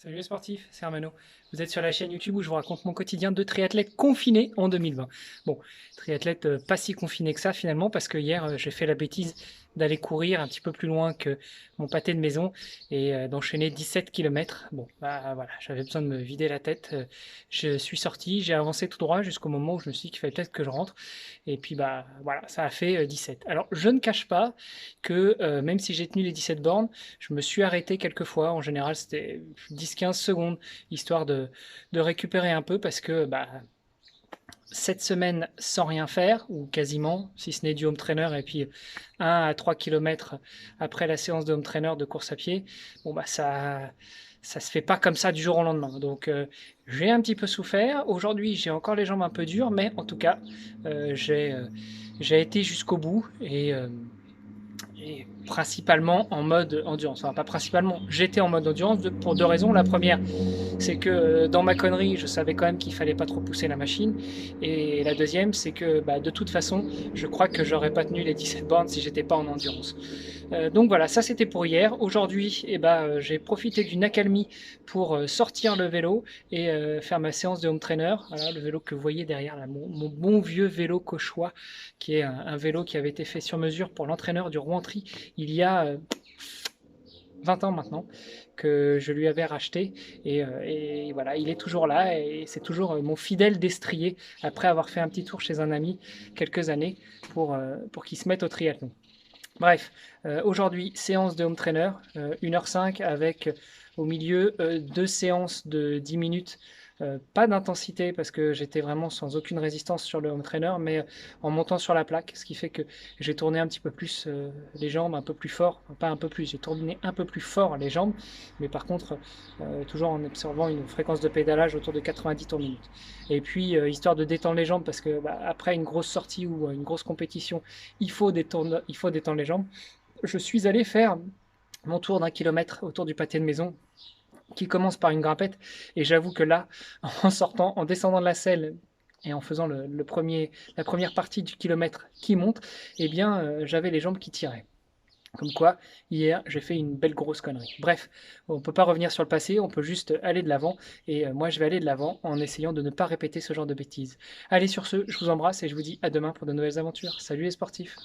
Salut les sportifs, c'est Armano. Vous êtes sur la chaîne YouTube où je vous raconte mon quotidien de triathlète confiné en 2020. Bon, triathlète pas si confiné que ça finalement parce que hier j'ai fait la bêtise d'aller courir un petit peu plus loin que mon pâté de maison et d'enchaîner 17 km. Bon, bah voilà, j'avais besoin de me vider la tête. Je suis sorti, j'ai avancé tout droit jusqu'au moment où je me suis dit qu'il fallait peut-être que je rentre. Et puis bah voilà, ça a fait 17. Alors je ne cache pas que même si j'ai tenu les 17 bornes, je me suis arrêté quelques fois. En général, c'était 10-15 secondes, histoire de récupérer un peu, parce que bah, cette semaine sans rien faire, ou quasiment, si ce n'est du home trainer, et puis 1 à 3 km après la séance de home trainer de course à pied, bon bah ça se fait pas comme ça du jour au lendemain. Donc j'ai un petit peu souffert. Aujourd'hui, j'ai encore les jambes un peu dures, mais en tout cas, j'ai été jusqu'au bout et principalement en mode endurance. Enfin, pas principalement, j'étais en mode endurance pour deux raisons. La première, c'est que dans ma connerie, je savais quand même qu'il fallait pas trop pousser la machine. Et la deuxième, c'est que bah, de toute façon, je crois que j'aurais pas tenu les 17 bornes si j'étais pas en endurance. Donc voilà, ça c'était pour hier. Aujourd'hui, j'ai profité d'une accalmie pour sortir le vélo et faire ma séance de home trainer. Voilà, le vélo que vous voyez derrière, là, mon bon vieux vélo Cauchois, qui est un vélo qui avait été fait sur mesure pour l'entraîneur du Rouen-Try il y a 20 ans maintenant, que je lui avais racheté. Et voilà, il est toujours là et c'est toujours mon fidèle destrier après avoir fait un petit tour chez un ami quelques années pour qu'il se mette au triathlon. Bref, aujourd'hui, séance de home trainer, 1h05 avec au milieu deux séances de 10 minutes. Pas d'intensité parce que j'étais vraiment sans aucune résistance sur le home trainer, mais en montant sur la plaque, ce qui fait que j'ai tourné un petit peu plus les jambes, un peu plus fort, enfin, pas un peu plus, j'ai tourné un peu plus fort les jambes, mais par contre, toujours en observant une fréquence de pédalage autour de 90 tours minute. Et puis, histoire de détendre les jambes, parce que bah, après une grosse sortie ou une grosse compétition, il faut détendre les jambes. Je suis allé faire mon tour d'1 kilomètre autour du pâté de maison qui commence par une grimpette. Et j'avoue que là, en sortant, en descendant de la selle et en faisant la première partie du kilomètre qui monte, eh bien, j'avais les jambes qui tiraient. Comme quoi, hier, j'ai fait une belle grosse connerie. Bref, on ne peut pas revenir sur le passé, on peut juste aller de l'avant. Et moi, je vais aller de l'avant en essayant de ne pas répéter ce genre de bêtises. Allez, sur ce, je vous embrasse et je vous dis à demain pour de nouvelles aventures. Salut les sportifs!